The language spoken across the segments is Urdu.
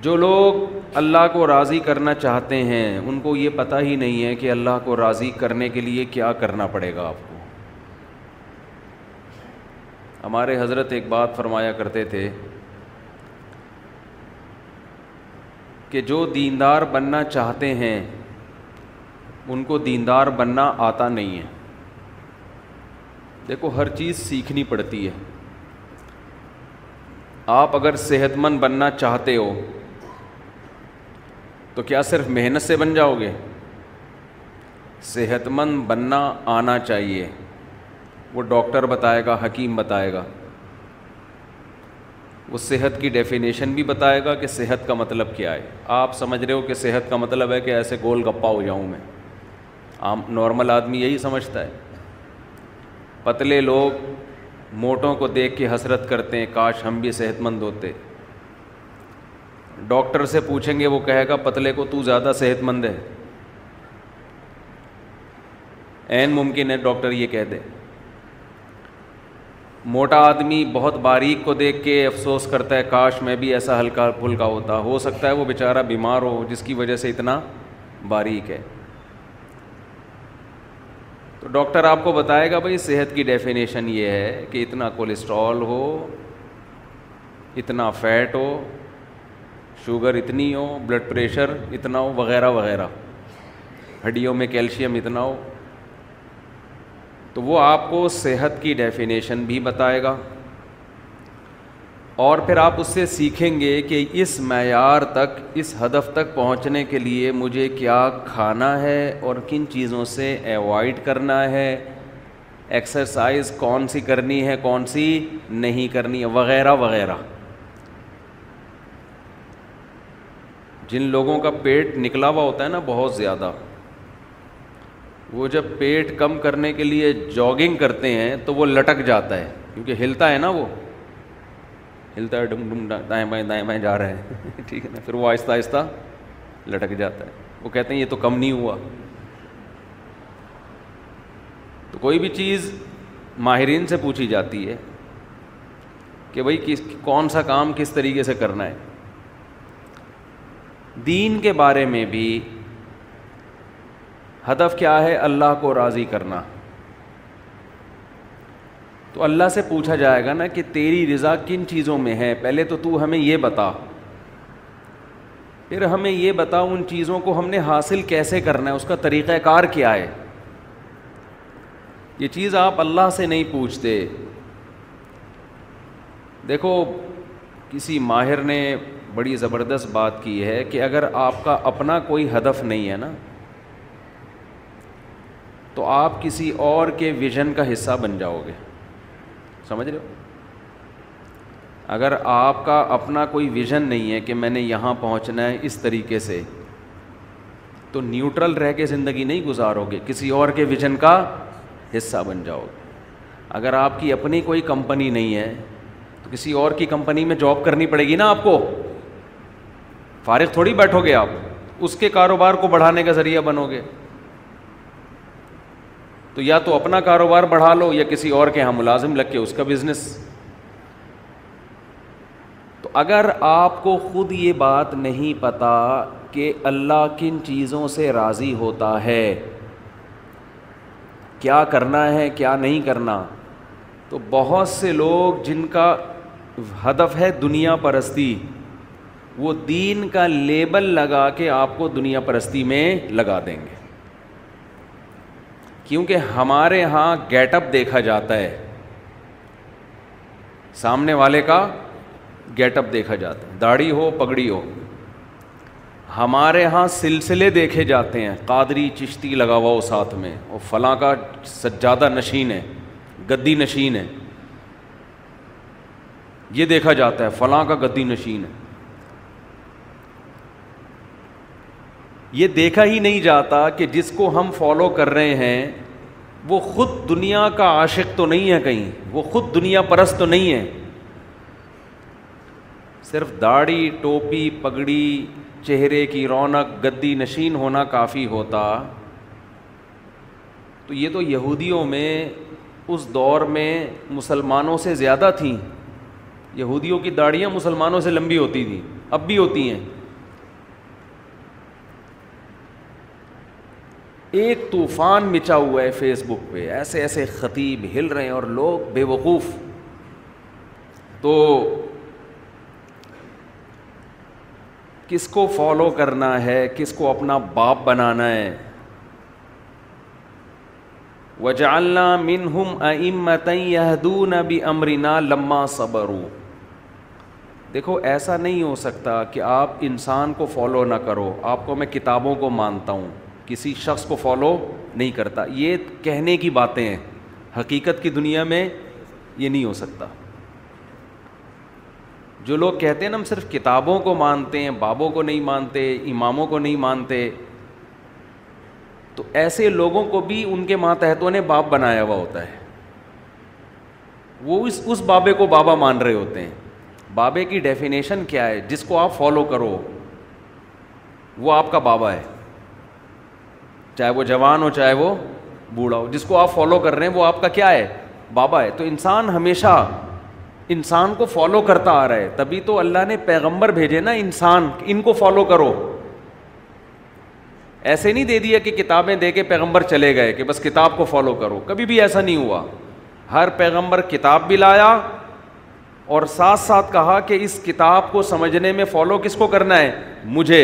جو لوگ اللہ کو راضی کرنا چاہتے ہیں ان کو یہ پتہ ہی نہیں ہے کہ اللہ کو راضی کرنے کے لیے کیا کرنا پڑے گا آپ کو۔ ہمارے حضرت ایک بات فرمایا کرتے تھے کہ جو دیندار بننا چاہتے ہیں ان کو دیندار بننا آتا نہیں ہے۔ دیکھو ہر چیز سیکھنی پڑتی ہے۔ آپ اگر صحت مند بننا چاہتے ہو تو کیا صرف محنت سے بن جاؤ گے؟ صحت مند بننا آنا چاہیے۔ وہ ڈاکٹر بتائے گا، حکیم بتائے گا، وہ صحت کی ڈیفینیشن بھی بتائے گا کہ صحت کا مطلب کیا ہے۔ آپ سمجھ رہے ہو کہ صحت کا مطلب ہے کہ ایسے گول گپا ہو جاؤں میں، عام نارمل آدمی یہی سمجھتا ہے۔ پتلے لوگ موٹوں کو دیکھ کے حسرت کرتے ہیں کاش ہم بھی صحت مند ہوتے۔ ڈاکٹر سے پوچھیں گے وہ کہے گا پتلے کو تو زیادہ صحت مند ہے۔ عین ممکن ہے ڈاکٹر یہ کہہ دے۔ موٹا آدمی بہت باریک کو دیکھ کے افسوس کرتا ہے کاش میں بھی ایسا ہلکا پھلکا ہوتا، ہو سکتا ہے وہ بیچارہ بیمار ہو جس کی وجہ سے اتنا باریک ہے۔ تو ڈاکٹر آپ کو بتائے گا بھائی صحت کی ڈیفینیشن یہ ہے کہ اتنا کولیسٹرول ہو، اتنا فیٹ ہو، شوگر اتنی ہو، بلڈ پریشر اتنا ہو، وغیرہ وغیرہ، ہڈیوں میں کیلشیم اتنا ہو۔ تو وہ آپ کو صحت کی ڈیفینیشن بھی بتائے گا، اور پھر آپ اس سے سیکھیں گے کہ اس معیار تک، اس ہدف تک پہنچنے کے لیے مجھے کیا کھانا ہے اور کن چیزوں سے ایوائڈ کرنا ہے، ایکسرسائز کون سی کرنی ہے کون سی نہیں کرنی ہے، وغیرہ وغیرہ۔ جن لوگوں کا پیٹ نکلا ہوا ہوتا ہے نا بہت زیادہ، وہ جب پیٹ کم کرنے کے لیے جاگنگ کرتے ہیں تو وہ لٹک جاتا ہے، کیونکہ ہلتا ہے نا، وہ ہلتا ہے، ڈم ڈم دائیں بائیں جا رہے ہیں ٹھیک ہے نا، پھر وہ آہستہ آہستہ لٹک جاتا ہے۔ وہ کہتے ہیں یہ تو کم نہیں ہوا۔ تو کوئی بھی چیز ماہرین سے پوچھی جاتی ہے کہ بھئی کون سا کام کس طریقے سے کرنا ہے۔ دین کے بارے میں بھی ہدف کیا ہے؟ اللہ کو راضی کرنا۔ تو اللہ سے پوچھا جائے گا نا کہ تیری رضا کن چیزوں میں ہے، پہلے تو ہمیں یہ بتا، پھر ہمیں یہ بتا ان چیزوں کو ہم نے حاصل کیسے کرنا ہے، اس کا طریقہ کار کیا ہے۔ یہ چیز آپ اللہ سے نہیں پوچھتے۔ دیکھو کسی ماہر نے بڑی زبردست بات کی ہے کہ اگر آپ کا اپنا کوئی ہدف نہیں ہے نا تو آپ کسی اور کے ویژن کا حصہ بن جاؤ گے۔ سمجھ رہے ہو؟ اگر آپ کا اپنا کوئی ویژن نہیں ہے کہ میں نے یہاں پہنچنا ہے اس طریقے سے، تو نیوٹرل رہ کے زندگی نہیں گزارو گے، کسی اور کے ویژن کا حصہ بن جاؤ گے۔ اگر آپ کی اپنی کوئی کمپنی نہیں ہے تو کسی اور کی کمپنی میں جاب کرنی پڑے گی نا آپ کو، فارغ تھوڑی بیٹھو گے آپ، اس کے کاروبار کو بڑھانے کا ذریعہ بنو گے۔ تو یا تو اپنا کاروبار بڑھا لو یا کسی اور کے ہاں ملازم لگ کے اس کا بزنس۔ تو اگر آپ کو خود یہ بات نہیں پتہ کہ اللہ کن چیزوں سے راضی ہوتا ہے، کیا کرنا ہے کیا نہیں کرنا، تو بہت سے لوگ جن کا ہدف ہے دنیا پرستی، وہ دین کا لیبل لگا کے آپ کو دنیا پرستی میں لگا دیں گے، کیونکہ ہمارے ہاں گیٹ اپ دیکھا جاتا ہے، سامنے والے کا گیٹ اپ دیکھا جاتا ہے، داڑھی ہو پگڑی ہو۔ ہمارے ہاں سلسلے دیکھے جاتے ہیں، قادری چشتی لگا ہوا ہو ساتھ میں، اور فلاں کا سجادہ نشین ہے، گدی نشین ہے، یہ دیکھا جاتا ہے، فلاں کا گدی نشین ہے۔ یہ دیکھا ہی نہیں جاتا کہ جس کو ہم فالو کر رہے ہیں وہ خود دنیا کا عاشق تو نہیں ہے، کہیں وہ خود دنیا پرست تو نہیں ہے۔ صرف داڑھی ٹوپی پگڑی چہرے کی رونق گدی نشین ہونا کافی ہوتا تو یہ تو یہودیوں میں اس دور میں مسلمانوں سے زیادہ تھیں، یہودیوں کی داڑیاں مسلمانوں سے لمبی ہوتی تھیں، اب بھی ہوتی ہیں. ایک طوفان مچا ہوا ہے فیس بک پہ, ایسے ایسے خطیب ہل رہے ہیں اور لوگ بے وقوف. تو کس کو فالو کرنا ہے, کس کو اپنا باپ بنانا ہے؟ وَجَعَلْنَا مِنْهُمْ أَئِمَّةً يَهْدُونَ بِأَمْرِنَا لَمَّا صَبَرُوا. دیکھو ایسا نہیں ہو سکتا کہ آپ انسان کو فالو نہ کرو. آپ کو میں کتابوں کو مانتا ہوں, کسی شخص کو فالو نہیں کرتا. یہ کہنے کی باتیں ہیں, حقیقت کی دنیا میں یہ نہیں ہو سکتا. جو لوگ کہتے ہیں نا ہم صرف کتابوں کو مانتے ہیں, بابوں کو نہیں مانتے, اماموں کو نہیں مانتے, تو ایسے لوگوں کو بھی ان کے ماتحتوں نے باپ بنایا ہوا ہوتا ہے. وہ اس بابے کو بابا مان رہے ہوتے ہیں. بابے کی ڈیفینیشن کیا ہے؟ جس کو آپ فالو کرو وہ آپ کا بابا ہے, چاہے وہ جوان ہو چاہے وہ بوڑھا ہو. جس کو آپ فالو کر رہے ہیں وہ آپ کا کیا ہے؟ بابا ہے. تو انسان ہمیشہ انسان کو فالو کرتا آ رہا ہے, تبھی تو اللہ نے پیغمبر بھیجے نا انسان, ان کو فالو کرو. ایسے نہیں دے دیا کہ کتابیں دے کے پیغمبر چلے گئے کہ بس کتاب کو فالو کرو. کبھی بھی ایسا نہیں ہوا. ہر پیغمبر کتاب بھی لایا اور ساتھ ساتھ کہا کہ اس کتاب کو سمجھنے میں فالو کس کو کرنا ہے؟ مجھے.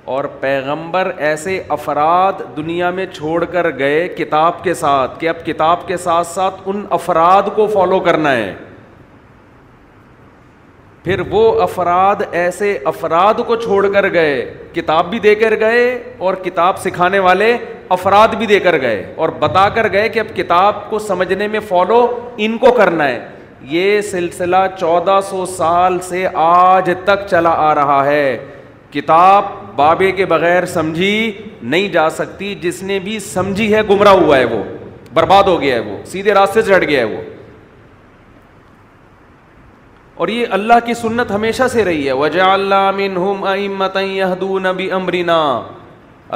اور پیغمبر ایسے افراد دنیا میں چھوڑ کر گئے کتاب کے ساتھ کہ اب کتاب کے ساتھ ساتھ ان افراد کو فالو کرنا ہے. پھر وہ افراد ایسے افراد کو چھوڑ کر گئے, کتاب بھی دے کر گئے اور کتاب سکھانے والے افراد بھی دے کر گئے, اور بتا کر گئے کہ اب کتاب کو سمجھنے میں فالو ان کو کرنا ہے. یہ سلسلہ 1400 سال سے آج تک چلا آ رہا ہے. کتاب بابے کے بغیر سمجھی نہیں جا سکتی. جس نے بھی سمجھی ہے گمراہ ہوا ہے, وہ برباد ہو گیا ہے, وہ سیدھے راستے سے ہٹ گیا ہے وہ. اور یہ اللہ کی سنت ہمیشہ سے رہی ہے. وَجَعَلْنَا مِنْهُمْ أَئِمَّةً يَهْدُونَ بِأَمْرِنَا.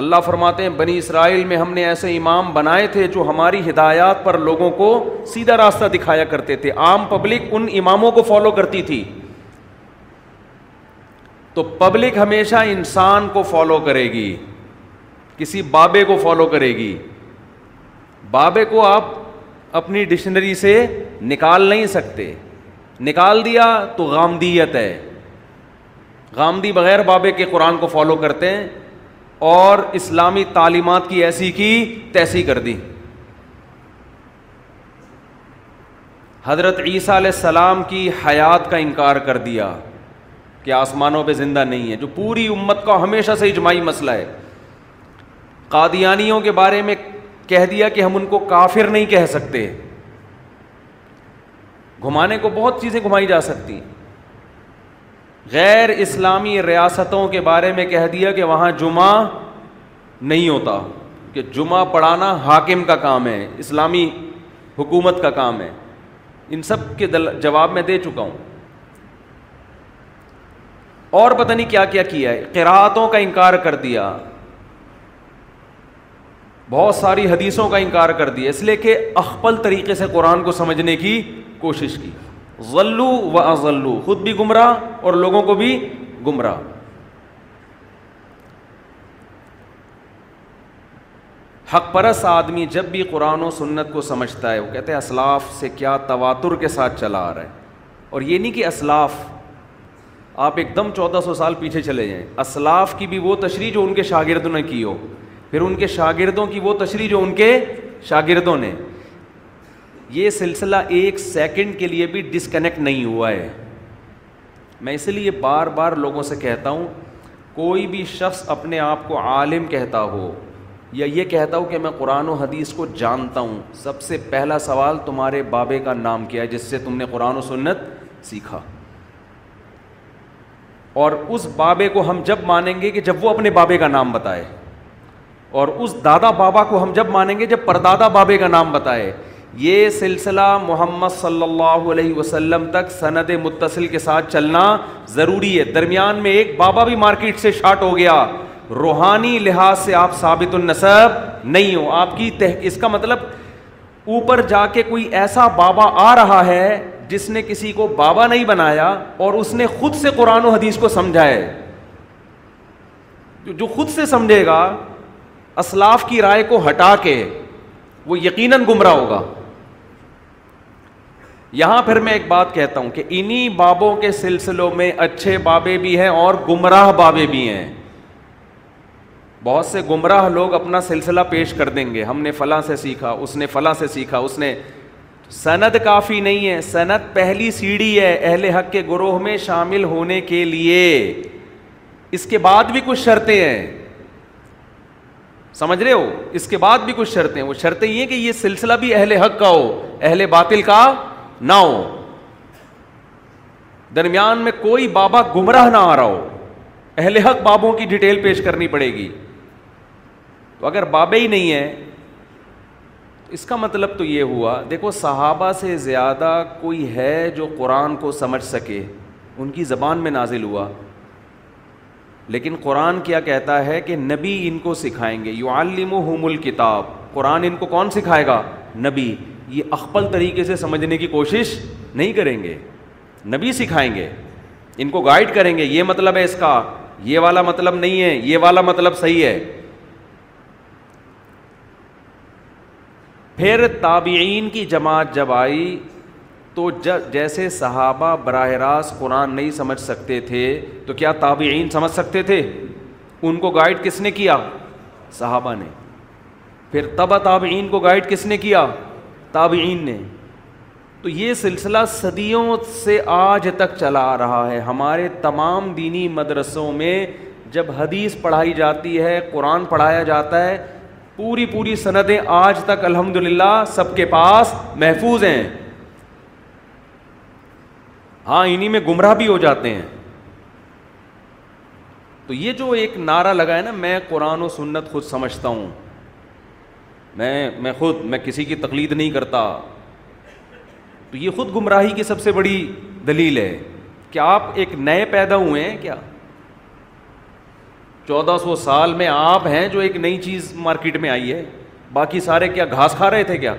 اللہ فرماتے ہیں بنی اسرائیل میں ہم نے ایسے امام بنائے تھے جو ہماری ہدایات پر لوگوں کو سیدھا راستہ دکھایا کرتے تھے. عام پبلک ان اماموں کو فالو کرتی تھی. تو پبلک ہمیشہ انسان کو فالو کرے گی, کسی بابے کو فالو کرے گی. بابے کو آپ اپنی ڈکشنری سے نکال نہیں سکتے. نکال دیا تو غامدیت ہے. غامدی بغیر بابے کے قرآن کو فالو کرتے ہیں اور اسلامی تعلیمات کی ایسی کی تیسی کر دی. حضرت عیسیٰ علیہ السلام کی حیات کا انکار کر دیا کہ آسمانوں پہ زندہ نہیں ہے, جو پوری امت کا ہمیشہ سے اجماعی مسئلہ ہے. قادیانیوں کے بارے میں کہہ دیا کہ ہم ان کو کافر نہیں کہہ سکتے. گھمانے کو بہت چیزیں گھمائی جا سکتی. غیر اسلامی ریاستوں کے بارے میں کہہ دیا کہ وہاں جمعہ نہیں ہوتا, کہ جمعہ پڑھانا حاکم کا کام ہے, اسلامی حکومت کا کام ہے. ان سب کے جواب میں دے چکا ہوں. اور پتہ نہیں کیا کیا کیا ہے. قرأتوں کا انکار کر دیا, بہت ساری حدیثوں کا انکار کر دیا, اس لیے کہ اخپل طریقے سے قرآن کو سمجھنے کی کوشش کی. ضلوا واضلوا, خود بھی گمراہ اور لوگوں کو بھی گمراہ. حق پرست آدمی جب بھی قرآن و سنت کو سمجھتا ہے وہ کہتے ہیں اسلاف سے کیا تواتر کے ساتھ چلا آ رہا ہے. اور یہ نہیں کہ اسلاف آپ ایک دم 1400 سال پیچھے چلے جائیں. اسلاف کی بھی وہ تشریح جو ان کے شاگردوں نے کی ہو, پھر ان کے شاگردوں کی وہ تشریح جو ان کے شاگردوں نے. یہ سلسلہ ایک سیکنڈ کے لیے بھی ڈسکنیکٹ نہیں ہوا ہے. میں اس لیے بار بار لوگوں سے کہتا ہوں, کوئی بھی شخص اپنے آپ کو عالم کہتا ہو یا یہ کہتا ہو کہ میں قرآن و حدیث کو جانتا ہوں, سب سے پہلا سوال تمہارے بابے کا نام کیا ہے جس سے تم نے قرآن و سنت سیکھا. اور اس بابے کو ہم جب مانیں گے کہ جب وہ اپنے بابے کا نام بتائے, اور اس دادا بابا کو ہم جب مانیں گے جب پردادا بابے کا نام بتائے. یہ سلسلہ محمد صلی اللہ علیہ وسلم تک سند متصل کے ساتھ چلنا ضروری ہے. درمیان میں ایک بابا بھی مارکیٹ سے شارٹ ہو گیا, روحانی لحاظ سے آپ ثابت النسب نہیں ہو. آپ کی اس کا مطلب اوپر جا کے کوئی ایسا بابا آ رہا ہے جس نے کسی کو بابا نہیں بنایا اور اس نے خود سے قرآن و حدیث کو سمجھا ہے. جو خود سے سمجھے گا اسلاف کی رائے کو ہٹا کے, وہ یقیناً گمراہ ہوگا. یہاں پھر میں ایک بات کہتا ہوں کہ انہی بابوں کے سلسلوں میں اچھے بابے بھی ہیں اور گمراہ بابے بھی ہیں. بہت سے گمراہ لوگ اپنا سلسلہ پیش کر دیں گے, ہم نے فلاں سے سیکھا, اس نے فلاں سے سیکھا, اس نے. سند کافی نہیں ہے, سند پہلی سیڑھی ہے اہل حق کے گروہ میں شامل ہونے کے لیے. اس کے بعد بھی کچھ شرطیں ہیں, سمجھ رہے ہو, اس کے بعد بھی کچھ شرطیں. وہ شرطیں یہ کہ یہ سلسلہ بھی اہل حق کا ہو, اہل باطل کا نہ ہو, درمیان میں کوئی بابا گمراہ نہ آ رہا ہو. اہل حق بابوں کی ڈیٹیل پیش کرنی پڑے گی. تو اگر بابے ہی نہیں ہے, اس کا مطلب تو یہ ہوا, دیکھو صحابہ سے زیادہ کوئی ہے جو قرآن کو سمجھ سکے, ان کی زبان میں نازل ہوا. لیکن قرآن کیا کہتا ہے کہ نبی ان کو سکھائیں گے. یعلمہم الکتاب, قرآن ان کو کون سکھائے گا؟ نبی. یہ اخپل طریقے سے سمجھنے کی کوشش نہیں کریں گے, نبی سکھائیں گے, ان کو گائیڈ کریں گے. یہ مطلب ہے اس کا, یہ والا مطلب نہیں ہے, یہ والا مطلب صحیح ہے. پھر تابعین کی جماعت جب آئی تو جیسے صحابہ براہ راست قرآن نہیں سمجھ سکتے تھے, تو کیا تابعین سمجھ سکتے تھے؟ ان کو گائیڈ کس نے کیا؟ صحابہ نے. پھر تبع تابعین کو گائیڈ کس نے کیا؟ تابعین نے. تو یہ سلسلہ صدیوں سے آج تک چلا آ رہا ہے. ہمارے تمام دینی مدرسوں میں جب حدیث پڑھائی جاتی ہے, قرآن پڑھایا جاتا ہے, پوری سندیں آج تک الحمدللہ سب کے پاس محفوظ ہیں. ہاں انہی میں گمراہ بھی ہو جاتے ہیں. تو یہ جو ایک نعرہ لگا ہے نا, میں قرآن و سنت خود سمجھتا ہوں, میں کسی کی تقلید نہیں کرتا, تو یہ خود گمراہی کی سب سے بڑی دلیل ہے. کہ آپ ایک نئے پیدا ہوئے ہیں کیا؟ 1400 سال میں آپ ہیں جو ایک نئی چیز مارکیٹ میں آئی ہے, باقی سارے کیا گھاس کھا رہے تھے کیا؟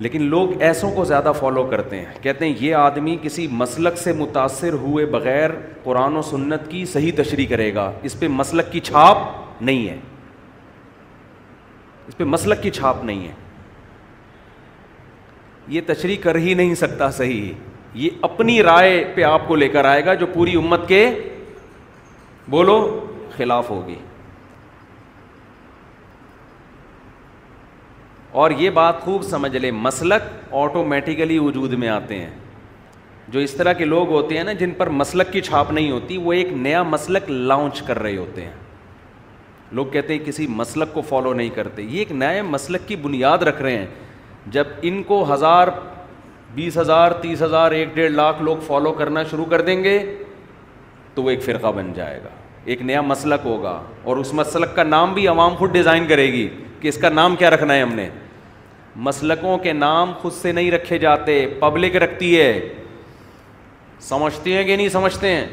لیکن لوگ ایسوں کو زیادہ فالو کرتے ہیں, کہتے ہیں یہ آدمی کسی مسلک سے متاثر ہوئے بغیر قرآن و سنت کی صحیح تشریح کرے گا, اس پہ مسلک کی چھاپ نہیں ہے, اس پہ مسلک کی چھاپ نہیں ہے, یہ تشریح کر ہی نہیں سکتا صحیح, یہ اپنی رائے پہ آپ کو لے کر آئے گا جو پوری امت کے بولو خلاف ہوگی. اور یہ بات خوب سمجھ لیں, مسلک آٹومیٹیکلی وجود میں آتے ہیں. جو اس طرح کے لوگ ہوتے ہیں نا جن پر مسلک کی چھاپ نہیں ہوتی, وہ ایک نیا مسلک لانچ کر رہے ہوتے ہیں. لوگ کہتے ہیں کسی مسلک کو فالو نہیں کرتے, یہ ایک نئے مسلک کی بنیاد رکھ رہے ہیں. جب ان کو 1000 20,000 30,000 1.5 لاکھ لوگ فالو کرنا شروع کر دیں گے تو وہ ایک فرقہ بن جائے گا, ایک نیا مسلک ہوگا, اور اس مسلک کا نام بھی عوام خود ڈیزائن کرے گی کہ اس کا نام کیا رکھنا ہے ہم نے. مسلکوں کے نام خود سے نہیں رکھے جاتے, پبلک رکھتی ہے. سمجھتے ہیں کہ نہیں سمجھتے ہیں؟